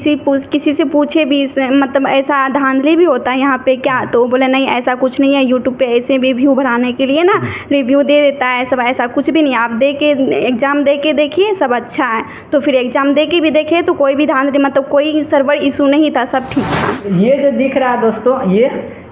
किसी से पूछे भी मतलब ऐसा धांधली भी होता है यहाँ पे क्या, तो बोले नहीं ऐसा कुछ नहीं है, यूट्यूब पे ऐसे भी व्यू बढ़ाने के लिए ना रिव्यू दे देता है सब, ऐसा कुछ भी नहीं। आप दे के एग्ज़ाम दे के देखिए, सब अच्छा है। तो फिर एग्ज़ाम दे के भी देखिए तो कोई भी धांधली मतलब कोई सर्वर इशू नहीं था, सब ठीक था। ये जो दिख रहा है दोस्तों,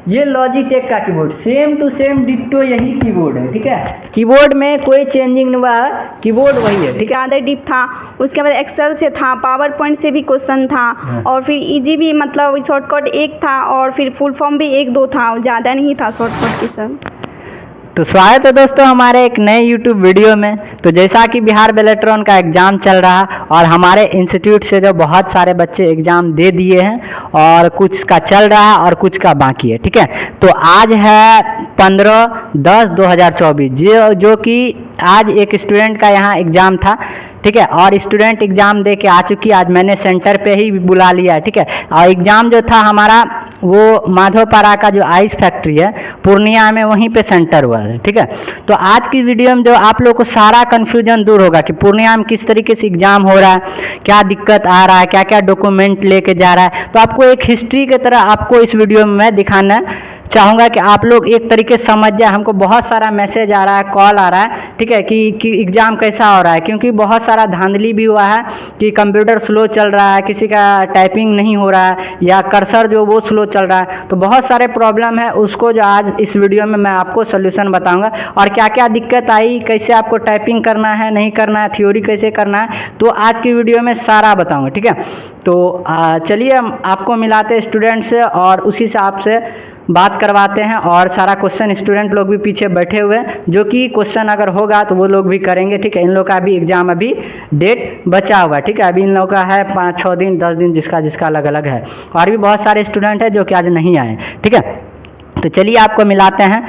ये लॉजिटेक का keyboard same to same ditto यही कीबोर्ड है, ठीक है। कीबोर्ड में कोई चेंजिंग नहीं हुआ है, कीबोर्ड वही है, ठीक है। ज़्यादा डीप था, उसके बाद एक्सेल से था, पावर पॉइंट से भी क्वेश्चन था, और फिर इजी भी मतलब शॉर्टकट एक था, और फिर फुल फॉर्म भी एक दो था, ज़्यादा नहीं था शॉर्टकट की सब। तो स्वागत है दोस्तों हमारे एक नए YouTube वीडियो में। तो जैसा कि बिहार बेलेट्रॉन का एग्ज़ाम चल रहा और हमारे इंस्टीट्यूट से जो बहुत सारे बच्चे एग्ज़ाम दे दिए हैं और कुछ का चल रहा है और कुछ का बाकी है, ठीक है। तो आज है 15/10/2024 जो कि आज एक स्टूडेंट का यहाँ एग्ज़ाम था, ठीक है। और स्टूडेंट एग्ज़ाम दे के आ चुकी, आज मैंने सेंटर पे ही बुला लिया है, ठीक है। और एग्ज़ाम जो था हमारा वो माधोपारा का जो आइस फैक्ट्री है पूर्णिया में, वहीं पे सेंटर हुआ है, ठीक है। तो आज की वीडियो में जो आप लोगों को सारा कन्फ्यूजन दूर होगा कि पूर्णिया में किस तरीके से एग्ज़ाम हो रहा है, क्या दिक्कत आ रहा है, क्या क्या डॉक्यूमेंट लेके जा रहा है। तो आपको एक हिस्ट्री की तरह आपको इस वीडियो में मैं दिखाना चाहूँगा कि आप लोग एक तरीके से समझ जाए। हमको बहुत सारा मैसेज आ रहा है, कॉल आ रहा है, ठीक है, कि एग्ज़ाम कैसा हो रहा है, क्योंकि बहुत सारा धांधली भी हुआ है कि कंप्यूटर स्लो चल रहा है, किसी का टाइपिंग नहीं हो रहा है, या कर्सर जो वो स्लो चल रहा है। तो बहुत सारे प्रॉब्लम है, उसको जो आज इस वीडियो में मैं आपको सोल्यूशन बताऊँगा, और क्या क्या दिक्कत आई, कैसे आपको टाइपिंग करना है, नहीं करना है, थ्योरी कैसे करना है, तो आज की वीडियो में सारा बताऊँगा, ठीक है। तो चलिए हम आपको मिलाते हैं स्टूडेंट से और उसी से आपसे बात करवाते हैं। और सारा क्वेश्चन स्टूडेंट लोग भी पीछे बैठे हुए हैं, जो कि क्वेश्चन अगर होगा तो वो लोग भी करेंगे, ठीक है। इन लोग का भी एग्ज़ाम अभी डेट बचा हुआ है, ठीक है। अभी इन लोगों का है 5-6 दिन 10 दिन, जिसका अलग अलग है। और भी बहुत सारे स्टूडेंट हैं जो कि आज नहीं आए, ठीक है। तो चलिए आपको मिलाते हैं।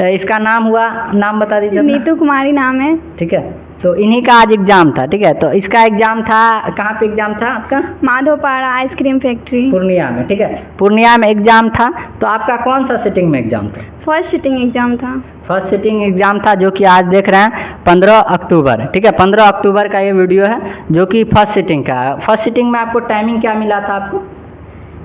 इसका नाम हुआ, नाम बता दीजिए। नीतू कुमारी नाम है, ठीक है। तो इन्हीं का आज एग्ज़ाम था, ठीक है। तो इसका एग्ज़ाम था, कहाँ पे एग्ज़ाम था आपका? माधोपारा आइसक्रीम फैक्ट्री पूर्णिया में, ठीक है। पूर्णिया में एग्ज़ाम था। तो आपका कौन सा सिटिंग में एग्ज़ाम था? फर्स्ट सिटिंग एग्ज़ाम था। फर्स्ट सिटिंग एग्ज़ाम था, जो कि आज देख रहे हैं 15 अक्टूबर, ठीक है। 15 अक्टूबर का ये वीडियो है, जो कि फर्स्ट सिटिंग का है। फर्स्ट सिटिंग में आपको टाइमिंग क्या मिला था? आपको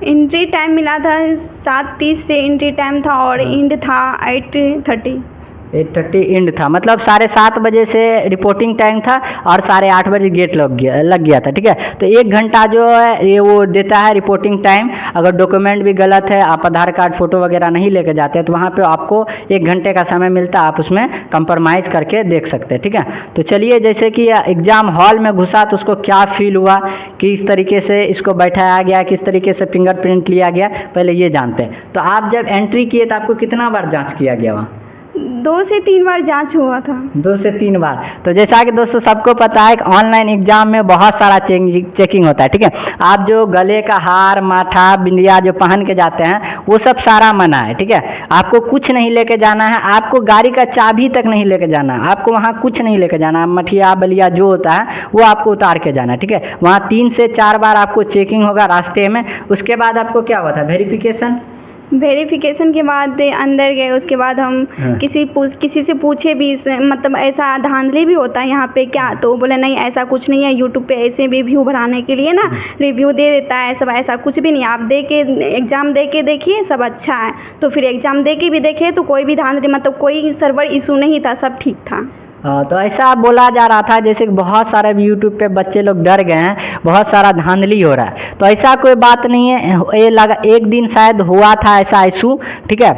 एंट्री टाइम मिला था 7:30 से एंट्री टाइम था, और एंड था 8:30 एंड था, मतलब 7:30 बजे से रिपोर्टिंग टाइम था और 8:30 बजे गेट लग गया था, ठीक है। तो 1 घंटा जो है ये वो देता है रिपोर्टिंग टाइम। अगर डॉक्यूमेंट भी गलत है, आप आधार कार्ड फ़ोटो वगैरह नहीं लेके जाते हैं, तो वहाँ पे आपको 1 घंटे का समय मिलता है, आप उसमें कंप्रोमाइज़ करके देख सकते हैं, ठीक है। तो चलिए, जैसे कि एग्ज़ाम हॉल में घुसा तो उसको क्या फील हुआ, किस तरीके से इसको बैठाया गया, किस तरीके से फिंगरप्रिंट लिया गया, पहले ये जानते हैं। तो आप जब एंट्री किए तो आपको कितना बार जाँच किया गया वहाँ? 2 से 3 बार जांच हुआ था। 2 से 3 बार। तो जैसा कि दोस्तों सबको पता है कि ऑनलाइन एग्ज़ाम में बहुत सारा चेकिंग होता है, ठीक है। आप जो गले का हार, माथा, बिंदिया जो पहन के जाते हैं वो सब सारा मना है, ठीक है। आपको कुछ नहीं लेके जाना है, आपको गाड़ी का चाबी तक नहीं लेके जाना है, आपको वहाँ कुछ नहीं लेके जाना है। मठिया बलिया जो होता है वो आपको उतार के जाना है, ठीक है। वहाँ 3 से 4 बार आपको चेकिंग होगा रास्ते में। उसके बाद आपको क्या हुआ था? वेरिफिकेशन के बाद अंदर गए। उसके बाद हम किसी से पूछे भी मतलब ऐसा धांधली भी होता है यहाँ पे क्या, तो बोले नहीं ऐसा कुछ नहीं है, यूट्यूब पे ऐसे भी व्यू बढ़ाने के लिए ना रिव्यू दे देता है सब, ऐसा कुछ भी नहीं। आप दे के एग्ज़ाम दे के देखिए, सब अच्छा है। तो फिर एग्ज़ाम दे के भी देखिए तो कोई भी धांधली मतलब कोई सर्वर इशू नहीं था, सब ठीक था। तो ऐसा बोला जा रहा था जैसे कि बहुत सारे यूट्यूब पे बच्चे लोग डर गए हैं, बहुत सारा धांधली हो रहा है। तो ऐसा कोई बात नहीं है। ये लगा 1 दिन शायद हुआ था ऐसा इशू, ठीक है,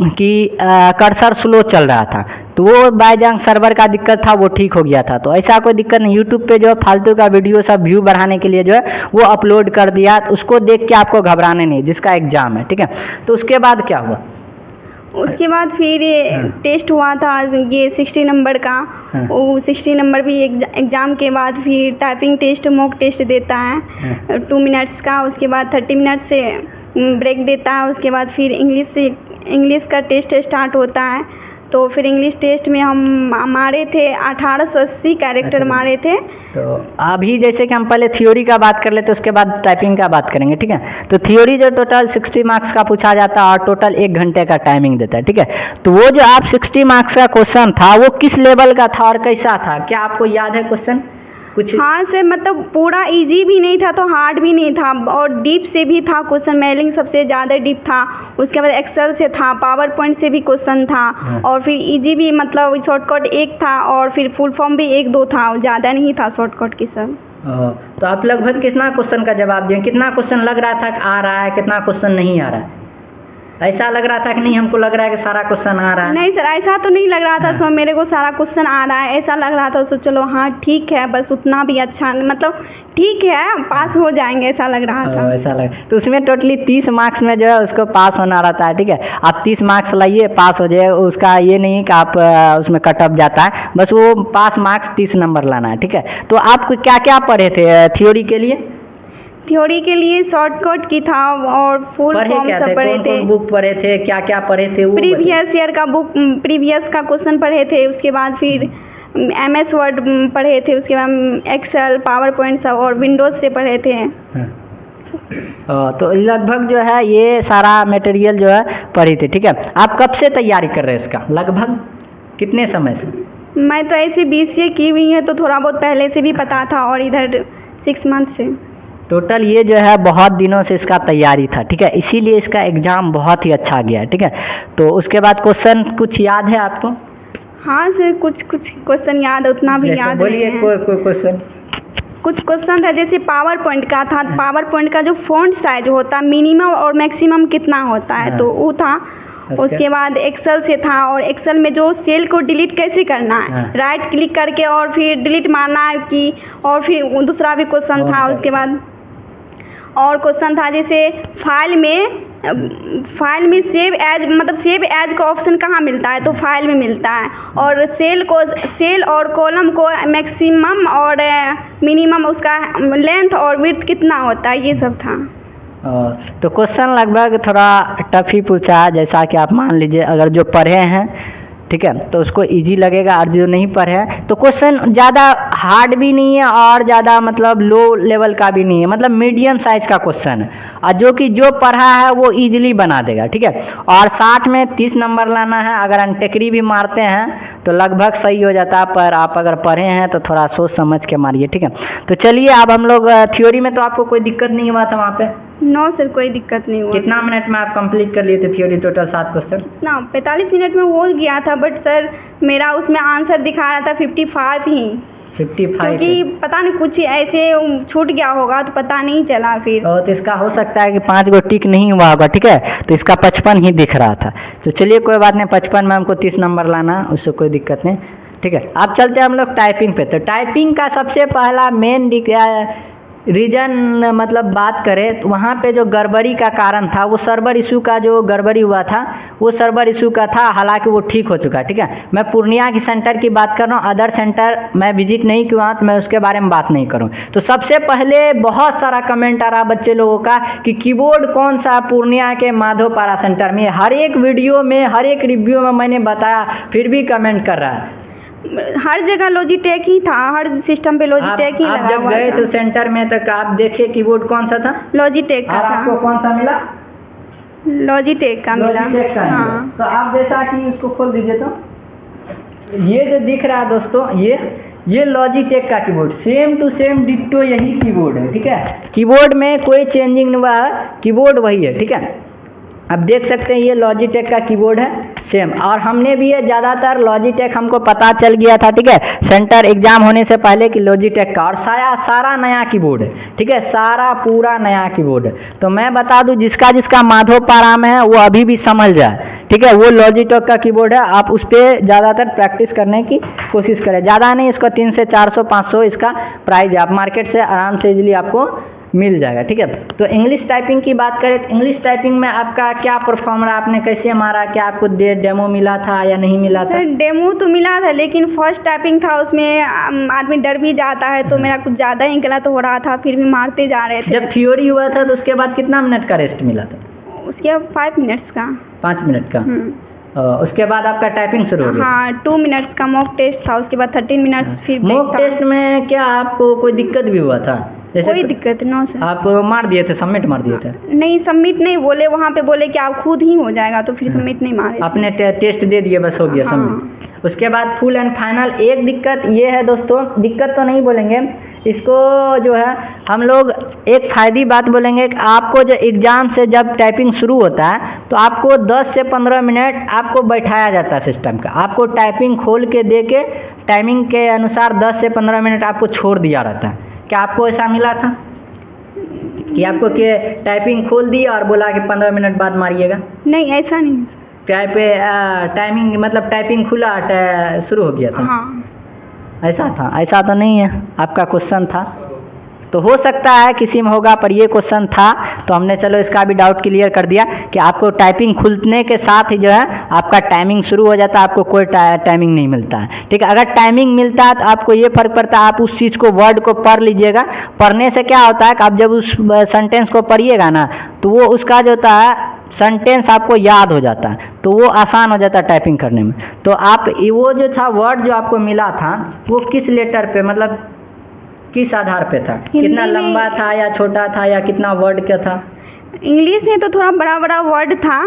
कि कर्सर स्लो चल रहा था, तो वो बाय चांस सर्वर का दिक्कत था, वो ठीक हो गया था। तो ऐसा कोई दिक्कत नहीं। यूट्यूब पे जो फालतू का वीडियो सब व्यू बढ़ाने के लिए जो है वो अपलोड कर दिया, उसको देख के आपको घबराने नहीं, जिसका एग्ज़ाम है, ठीक है। तो उसके बाद क्या हुआ? उसके बाद फिर टेस्ट हुआ था ये 60 नंबर का। वो 60 नंबर भी एग्ज़ाम के बाद फिर टाइपिंग टेस्ट, मॉक टेस्ट देता है 2 मिनट्स का। उसके बाद 30 मिनट से ब्रेक देता है। उसके बाद फिर इंग्लिश का टेस्ट स्टार्ट होता है। तो फिर इंग्लिश टेस्ट में हम मारे थे 1880 कैरेक्टर मारे थे। तो अभी जैसे कि हम पहले थ्योरी का बात कर लेते, उसके बाद टाइपिंग का बात करेंगे, ठीक है। तो थ्योरी जो टोटल 60 मार्क्स का पूछा जाता है और टोटल 1 घंटे का टाइमिंग देता है, ठीक है। तो वो जो आप 60 मार्क्स का क्वेश्चन था वो किस लेवल का था और कैसा था, क्या आपको याद है? क्वेश्चन कुछ? हाँ सर, मतलब पूरा इजी भी नहीं था तो हार्ड भी नहीं था, और डीप से भी था क्वेश्चन। मेलिंग सबसे ज़्यादा डीप था, उसके बाद एक्सेल से था, पावर पॉइंट से भी क्वेश्चन था, और फिर इजी भी, मतलब शॉर्टकट एक था, और फिर फुल फॉर्म भी एक दो था, ज़्यादा नहीं था शॉर्टकट की सब। तो आप लगभग कितना क्वेश्चन का जवाब दिए? कितना क्वेश्चन लग रहा था कि आ रहा है, कितना क्वेश्चन नहीं आ रहा है? ऐसा लग रहा था कि नहीं हमको लग रहा है कि सारा क्वेश्चन आ रहा है? नहीं सर, ऐसा तो नहीं लग रहा था सो मेरे को सारा क्वेश्चन आ रहा है, ऐसा लग रहा था सो चलो हाँ ठीक है, बस उतना भी अच्छा, मतलब ठीक है पास हो जाएंगे ऐसा लग रहा था। ऐसा लग, तो उसमें टोटली 30 मार्क्स में जो है उसको पास होना रहता है, ठीक है। आप 30 मार्क्स लाइए, पास हो जाए, उसका ये नहीं कि आप उसमें कट ऑफ जाता है, बस वो पास मार्क्स 30 नंबर लाना है, ठीक है। तो आप क्या क्या पढ़े थे थ्योरी के लिए? थ्योरी के लिए शॉर्टकट की था और फुल फॉर्म सब पढ़े थे। कौन बुक पढ़े थे, क्या क्या पढ़े थे? वो प्रीवियस ईयर का बुक, प्रीवियस का क्वेश्चन पढ़े थे, उसके बाद फिर MS वर्ड पढ़े थे, उसके बाद एक्सेल, पावर पॉइंट सब, और विंडोज़ से पढ़े थे। तो लगभग जो है ये सारा मटेरियल जो है पढ़ी थी, ठीक है। आप कब से तैयारी कर रहे हैं इसका, लगभग कितने समय से? मैं तो ऐसे BCA की हुई है तो थोड़ा बहुत पहले से भी पता था, और इधर 6 मंथ से। टोटल ये जो है बहुत दिनों से इसका तैयारी था, ठीक है, इसीलिए इसका एग्ज़ाम बहुत ही अच्छा गया है, ठीक है। तो उसके बाद क्वेश्चन कुछ याद है आपको? हाँ सर, कुछ कुछ क्वेश्चन याद है, उतना भी याद नहीं है। बोलिए कोई क्वेश्चन। कुछ क्वेश्चन था, जैसे पावर पॉइंट का था, पावर पॉइंट का जो फ़ॉन्ट साइज होता है मिनिमम और मैक्सिमम कितना होता है, तो वो था। उसके बाद एक्सेल से था, और एक्सेल में जो सेल को डिलीट कैसे करना है, राइट क्लिक करके और फिर डिलीट मारना है कि, और फिर दूसरा भी क्वेश्चन था। उसके बाद और क्वेश्चन था जैसे फाइल में सेव एज, मतलब सेव एज का ऑप्शन कहाँ मिलता है, तो फाइल में मिलता है, और सेल और कॉलम को मैक्सिमम और मिनिमम उसका लेंथ और विड्थ कितना होता है, ये सब था। तो क्वेश्चन लगभग थोड़ा टफ ही पूछा है, जैसा कि आप मान लीजिए अगर जो पढ़े हैं, ठीक है, तो उसको इजी लगेगा, और जो नहीं पढ़े हैं तो क्वेश्चन ज़्यादा हार्ड भी नहीं है और ज़्यादा मतलब लो लेवल का भी नहीं है, मतलब मीडियम साइज का क्वेश्चन है, और जो पढ़ा है वो इजीली बना देगा, ठीक है। और 60 में 30 नंबर लाना है, अगर अनटेकरी भी मारते हैं तो लगभग सही हो जाता है, पर आप अगर पढ़े हैं तो थोड़ा सोच समझ के मारिए, ठीक है। तो चलिए अब हम लोग थ्योरी में, तो आपको कोई दिक्कत नहीं हुआ था वहाँ पे? नो सर, कोई दिक्कत नहीं हुआ। कितना मिनट में आप कंप्लीट कर लिए थे थ्योरी, टोटल 7 क्वेश्चन? ना 45 मिनट में हो गया था, बट सर मेरा उसमें आंसर दिखा रहा था 55 ही, 55, क्योंकि पता नहीं कुछ ऐसे छूट गया होगा तो पता नहीं चला फिर। तो इसका हो सकता है कि 5 गो टिक नहीं हुआ होगा, ठीक है, तो इसका 55 ही दिख रहा था। तो चलिए कोई बात नहीं, 55 में हमको 30 नंबर लाना, उससे कोई दिक्कत नहीं, ठीक है। अब चलते हैं हम लोग टाइपिंग पे। तो टाइपिंग का सबसे पहला मेन रीजन, मतलब बात करें तो वहाँ पे जो गड़बड़ी का कारण था, वो सर्वर इशू का जो गड़बड़ी हुआ था, वो सर्वर इशू का था, हालांकि वो ठीक हो चुका है, ठीक है। मैं पूर्णिया की सेंटर की बात कर रहा हूँ, अदर सेंटर मैं विजिट नहीं किया तो मैं उसके बारे में बात नहीं करूँ। तो सबसे पहले बहुत सारा कमेंट आ रहा बच्चे लोगों का कि कीबोर्ड कौन सा पूर्णिया के माधोपारा सेंटर में, हर एक वीडियो में, हर एक रिव्यू में मैंने बताया, फिर भी कमेंट कर रहा है। हर जगह लॉजिटेक ही था, हर सिस्टम पे लॉजिटेक ही लगा हुआ था। आप जब गए तो सेंटर में तक आप देखे कीबोर्ड कौन सा था? लॉजिटेक का था। आपको कौन सा मिला? लॉजिटेक का मिला। हाँ। तो आप जैसा कि उसको खोल दीजिए, तो ये जो दिख रहा है दोस्तों, ये लॉजिटेक का keyboard, same to same ditto यही कीबोर्ड है, ठीक है। कीबोर्ड में कोई चेंजिंग नहीं हुआ है, कीबोर्ड वही है, ठीक है। अब देख सकते हैं ये लॉजिटेक का कीबोर्ड है सेम, और हमने भी ये ज़्यादातर लॉजिटेक हमको पता चल गया था, ठीक है, सेंटर एग्जाम होने से पहले कि लॉजिटेक का, और सारा नया कीबोर्ड है, ठीक है, सारा पूरा नया कीबोर्ड है। तो मैं बता दूं, जिसका माधोपारा में है वो अभी भी समझ जाए, ठीक है, वो लॉजिटेक का कीबोर्ड है। आप उस पर ज़्यादातर प्रैक्टिस करने की कोशिश करें, ज़्यादा नहीं, इसका 300 400 500 इसका प्राइस है, आप मार्केट से आराम से इजीली आपको मिल जाएगा, ठीक है। तो इंग्लिश टाइपिंग की बात करें तो इंग्लिश टाइपिंग में आपका क्या परफॉर्म रहा, आपने कैसे मारा, क्या आपको डेमो मिला था या नहीं मिला था? सर डेमो तो मिला था, लेकिन फर्स्ट टाइपिंग था, उसमें आदमी डर भी जाता है, तो मेरा कुछ ज़्यादा ही गलत हो रहा था, फिर भी मारते जा रहे थे। जब थ्योरी हुआ था तो उसके बाद कितना मिनट का रेस्ट मिला था? उसके 5 मिनट्स का। 5 मिनट का। उसके बाद आपका टाइपिंग शुरू हो गया? हाँ, 2 मिनट्स का मॉक टेस्ट था, उसके बाद 13 मिनट्स फिर मॉक टेस्ट में क्या आपको कोई दिक्कत भी हुआ था? जैसे कोई दिक्कत नो सर। आप मार दिए थे, सबमिट मार दिए थे? नहीं, सबमिट नहीं बोले, वहाँ पे बोले कि आप खुद ही हो जाएगा, तो फिर सबमिट नहीं मारे। आपने टेस्ट दे दिए, बस हो गया सबमिट। उसके बाद फुल एंड फाइनल। एक दिक्कत ये है दोस्तों, दिक्कत तो नहीं बोलेंगे, इसको जो है हम लोग एक फ़ायदी बात बोलेंगे कि आपको जो एग्ज़ाम से जब टाइपिंग शुरू होता है तो आपको 10 से 15 मिनट आपको बैठाया जाता है सिस्टम का, आपको टाइपिंग खोल के दे के टाइमिंग के अनुसार 10 से 15 मिनट आपको छोड़ दिया रहता है। क्या आपको ऐसा मिला था कि आपको के टाइपिंग खोल दिया और बोला कि 15 मिनट बाद मारिएगा? नहीं, ऐसा नहीं। क्या पे टाइमिंग मतलब टाइपिंग खुला शुरू हो गया था? हाँ, ऐसा था? ऐसा तो नहीं है, आपका क्वेश्चन था तो हो सकता है किसी में होगा, पर ये क्वेश्चन था तो हमने चलो इसका भी डाउट क्लियर कर दिया कि आपको टाइपिंग खुलने के साथ ही जो है आपका टाइमिंग शुरू हो जाता है, आपको कोई टाइमिंग नहीं मिलता है। ठीक है, अगर टाइमिंग मिलता है तो आपको ये फ़र्क पड़ता है, आप उस चीज़ को वर्ड को पढ़ लीजिएगा। पढ़ने से क्या होता है कि आप जब उस सेंटेंस को पढ़िएगा ना तो वो उसका जो होता है सेंटेंस आपको याद हो जाता है, तो वो आसान हो जाता है टाइपिंग करने में। तो आप वो जो था वर्ड जो आपको मिला था वो किस लेटर पे मतलब किस आधार पे था? कितना लंबा था या छोटा था या कितना वर्ड का था? इंग्लिश में तो थोड़ा बड़ा बड़ा वर्ड था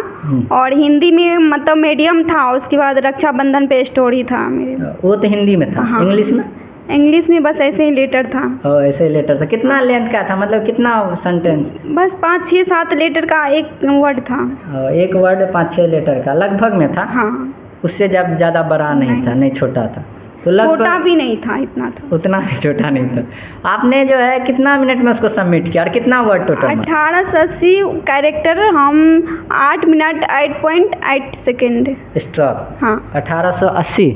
और हिंदी में मतलब मीडियम था। उसके बाद रक्षाबंधन पे स्टोरी था मेरे। वो तो हिंदी में था। हाँ। इंग्लिश में? इंग्लिश में बस ऐसे ही लेटर था। ऐसे ही लेटर था। कितना लेंथ का था, मतलब कितना सेंटेंस? बस 5, 6, 7 लेटर का एक वर्ड था। एक वर्ड 5, 6 लेटर का लगभग में था। हाँ, उससे जब ज़्यादा बड़ा नहीं था, नहीं छोटा था, तो छोटा भी नहीं था, इतना था। उतना भी छोटा नहीं था। आपने जो है कितना मिनट में उसको सबमिट किया और कितना वर्ड टोटल? 1880 कैरेक्टर, हम 8 मिनट 8.8 सेकेंड स्ट्रोक। हाँ, 1880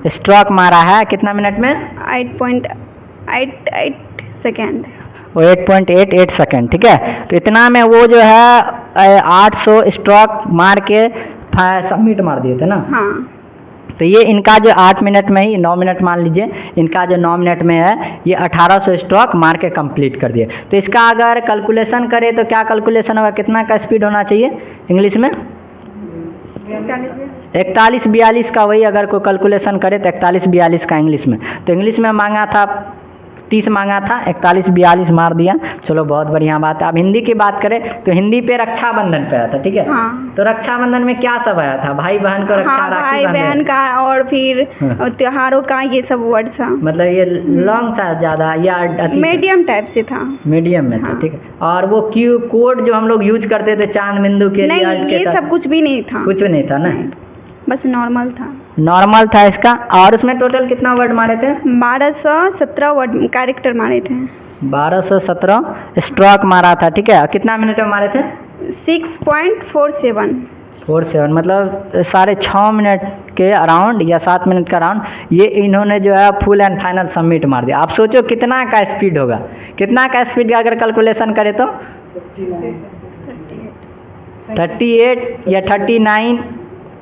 स्ट्रोक मारा है। कितना मिनट में? 8.88 सेकेंड। वो 8.88 सेकेंड। ठीक है, तो इतना में वो जो है 800 स्ट्रोक मार के सबमिट मार दिए थे ना? हाँ। तो ये इनका जो 8 मिनट में ही 9 मिनट मान लीजिए, इनका जो 9 मिनट में है ये 1800 स्ट्रोक मार के कंप्लीट कर दिए। तो इसका अगर कैलकुलेशन करें तो क्या कैलकुलेशन होगा, कितना का स्पीड होना चाहिए इंग्लिश में? 41-42 का। वही अगर कोई कैलकुलेशन करे तो 41-42 का इंग्लिश में। तो इंग्लिश में मांगा था 30 मांगा था, 41-42 मार दिया। चलो बहुत बढ़िया बात है। अब हिंदी की बात करें तो हिंदी पे रक्षाबंधन पे आया था। ठीक है। हाँ। तो रक्षाबंधन में क्या सब आया था? भाई बहन को रक्षा, हाँ, राखी भाई बहन का और फिर त्योहारों का, ये सब वर्ड था। मतलब ये लॉन्ग सा ज़्यादा या मीडियम टाइप से था? मीडियम में था। ठीक है। और वो क्यू कोड जो हम लोग यूज करते थे चांद बिंदु के लिए, नहीं, ये सब कुछ भी नहीं था। कुछ नहीं था ना, बस नॉर्मल था। नॉर्मल था इसका। और उसमें टोटल कितना वर्ड मारे थे? 1217 वर्ड कैरेक्टर मारे थे। 1217 स्ट्रोक मारा था। ठीक है। कितना मिनट में मारे थे? 6.47 मतलब 6.5 मिनट के अराउंड या 7 मिनट का अराउंड ये इन्होंने जो है फुल एंड फाइनल सबमिट मार दिया। आप सोचो कितना का स्पीड होगा, कितना का स्पीड का अगर कैलकुलेशन करें तो 38 या 39,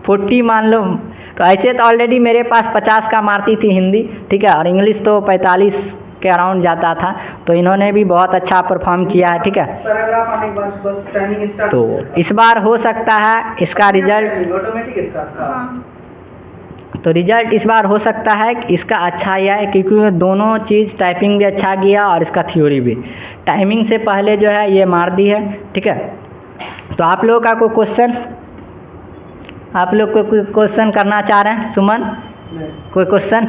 40 मान लो। तो ऐसे तो ऑलरेडी मेरे पास 50 का मारती थी हिंदी। ठीक है। और इंग्लिश तो 45 के अराउंड जाता था। तो इन्होंने भी बहुत अच्छा परफॉर्म किया है। ठीक है। तो इस बार हो सकता है इसका रिजल्ट ऑटोमेटिक था। तो रिजल्ट इस बार हो सकता है कि इसका अच्छा ही है, क्योंकि दोनों चीज़ टाइपिंग भी अच्छा किया और इसका थ्योरी भी। टाइमिंग से पहले जो है ये मार दी है। ठीक है। तो आप लोगों का कोई क्वेश्चन, आप लोग कोई क्वेश्चन करना चाह रहे हैं? सुमन, कोई क्वेश्चन?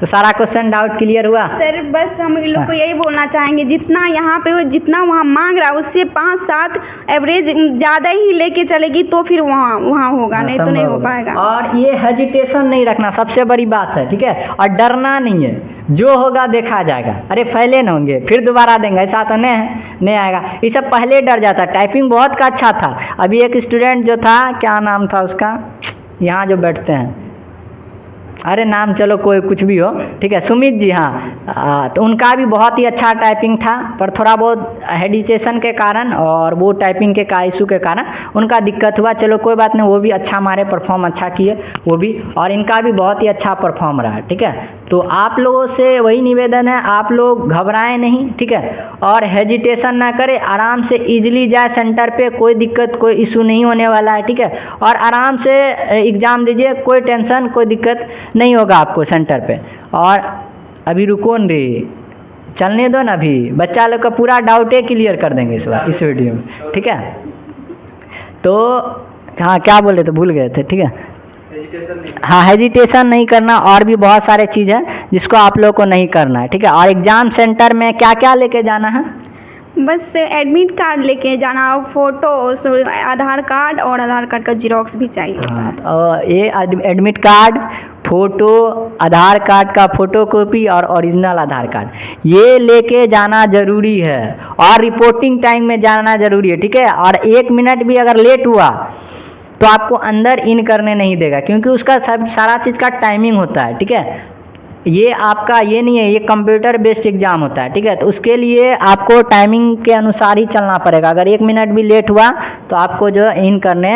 तो सारा क्वेश्चन डाउट क्लियर हुआ? सर बस हम इन लोग को यही बोलना चाहेंगे, जितना यहाँ पे जितना वहाँ मांग रहा है उससे 5-7 एवरेज ज़्यादा ही लेके चलेगी तो फिर वहाँ होगा, नहीं तो नहीं हो पाएगा। और ये हेजिटेशन नहीं रखना, सबसे बड़ी बात है। ठीक है। और डरना नहीं है, जो होगा देखा जाएगा। अरे फैले न होंगे फिर दोबारा देंगे, ऐसा तो नहीं आएगा। ये सब पहले डर जाता। टाइपिंग बहुत का अच्छा था। अभी एक स्टूडेंट जो था, क्या नाम था उसका, यहाँ जो बैठते हैं, अरे नाम चलो कोई कुछ भी हो। ठीक है, सुमित जी। हाँ, तो उनका भी बहुत ही अच्छा टाइपिंग था, पर थोड़ा बहुत हेजिटेशन के कारण और वो टाइपिंग के इशू के कारण उनका दिक्कत हुआ। चलो कोई बात नहीं, वो भी अच्छा हमारे परफॉर्म अच्छा किए वो भी, और इनका भी बहुत ही अच्छा परफॉर्म रहा। ठीक है। तो आप लोगों से वही निवेदन है, आप लोग घबराएं नहीं। ठीक है। और हेजिटेशन ना करें, आराम से इजीली जाए सेंटर पे, कोई दिक्कत कोई इशू नहीं होने वाला है। ठीक है। और आराम से एग्ज़ाम दीजिए, कोई टेंशन कोई दिक्कत नहीं होगा आपको सेंटर पे। और अभी रुको न रे, चलने दो ना, अभी बच्चा लोग का पूरा डाउटे क्लियर कर देंगे इस बार इस वीडियो में। ठीक है। तो हाँ, क्या बोले तो भूल गए थे। ठीक है। हाँ, हेजिटेशन नहीं करना, और भी बहुत सारे चीज़ हैं जिसको आप लोग को नहीं करना है, ठीक है। और एग्ज़ाम सेंटर में क्या क्या लेके जाना है? बस एडमिट कार्ड लेके जाना, फ़ोटो, आधार कार्ड, और आधार कार्ड का जीरोक्स भी चाहिए होता है। और ये एडमिट कार्ड, फ़ोटो, आधार कार्ड का फ़ोटोकॉपी और ओरिजिनल आधार कार्ड, ये लेके जाना ज़रूरी है। और रिपोर्टिंग टाइम में जाना ज़रूरी है, ठीक है। और 1 मिनट भी अगर लेट हुआ तो आपको अंदर इन करने नहीं देगा, क्योंकि उसका सब सारा चीज़ का टाइमिंग होता है, ठीक है। ये आपका ये नहीं है, ये कंप्यूटर बेस्ड एग्ज़ाम होता है, ठीक है। तो उसके लिए आपको टाइमिंग के अनुसार ही चलना पड़ेगा। अगर 1 मिनट भी लेट हुआ तो आपको जो इन करने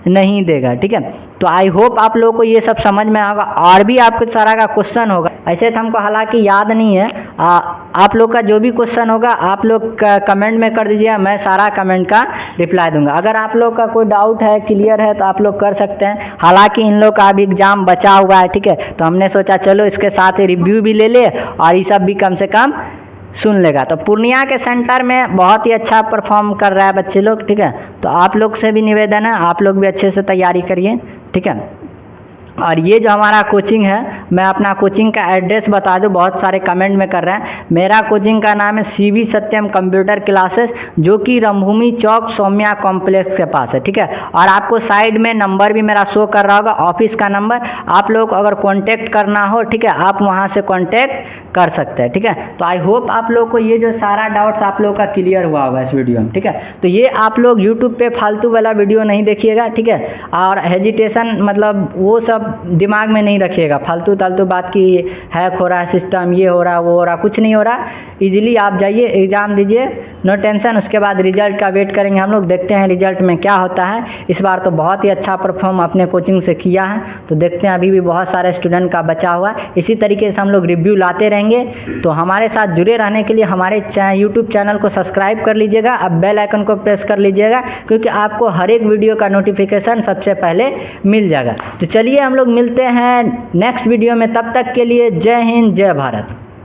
नहीं देगा, ठीक है। तो आई होप आप लोगों को ये सब समझ में आएगा। और भी आपको सारा का क्वेश्चन होगा, ऐसे तो हमको हालांकि याद नहीं है। आप लोग का जो भी क्वेश्चन होगा आप लोग कमेंट में कर दीजिए, मैं सारा कमेंट का रिप्लाई दूंगा। अगर आप लोग का कोई डाउट है, क्लियर है, तो आप लोग कर सकते हैं। हालांकि इन लोग का भी एग्ज़ाम बचा हुआ है, ठीक है। तो हमने सोचा चलो इसके साथ ही रिव्यू भी ले ले और ये सब भी कम से कम सुन लेगा। तो पूर्णिया के सेंटर में बहुत ही अच्छा परफॉर्म कर रहा है बच्चे लोग, ठीक है। तो आप लोग से भी निवेदन है, आप लोग भी अच्छे से तैयारी करिए, ठीक है। और ये जो हमारा कोचिंग है, मैं अपना कोचिंग का एड्रेस बता दूं, बहुत सारे कमेंट में कर रहे हैं। मेरा कोचिंग का नाम है CV सत्यम कंप्यूटर क्लासेस, जो कि रामभूमि चौक सौम्या कॉम्प्लेक्स के पास है, ठीक है। और आपको साइड में नंबर भी मेरा शो कर रहा होगा, ऑफिस का नंबर। आप लोग अगर कॉन्टैक्ट करना हो, ठीक है, आप वहाँ से कॉन्टैक्ट कर सकते हैं, ठीक है। तो आई होप आप लोग को ये जो सारा डाउट्स आप लोग का क्लियर हुआ होगा इस वीडियो में, ठीक है। तो ये आप लोग यूट्यूब पे फालतू वाला वीडियो नहीं देखिएगा, ठीक है। और हेजिटेशन मतलब वो सब दिमाग में नहीं रखिएगा, फालतू तालतू बात की हैक हो रहा है सिस्टम, ये हो रहा वो हो रहा, कुछ नहीं हो रहा। इजीली आप जाइए, एग्ज़ाम दीजिए, नो टेंशन। उसके बाद रिजल्ट का वेट करेंगे हम लोग, देखते हैं रिजल्ट में क्या होता है। इस बार तो बहुत ही अच्छा परफॉर्म अपने कोचिंग से किया है, तो देखते हैं। अभी भी बहुत सारे स्टूडेंट का बचा हुआ है, इसी तरीके से हम लोग रिव्यू लाते रहेंगे। तो हमारे साथ जुड़े रहने के लिए हमारे यूट्यूब चैनल को सब्सक्राइब कर लीजिएगा, अब बेल आइकन को प्रेस कर लीजिएगा, क्योंकि आपको हर एक वीडियो का नोटिफिकेशन सबसे पहले मिल जाएगा। तो चलिए हम लोग मिलते हैं नेक्स्ट वीडियो में, तब तक के लिए जय हिंद, जय भारत।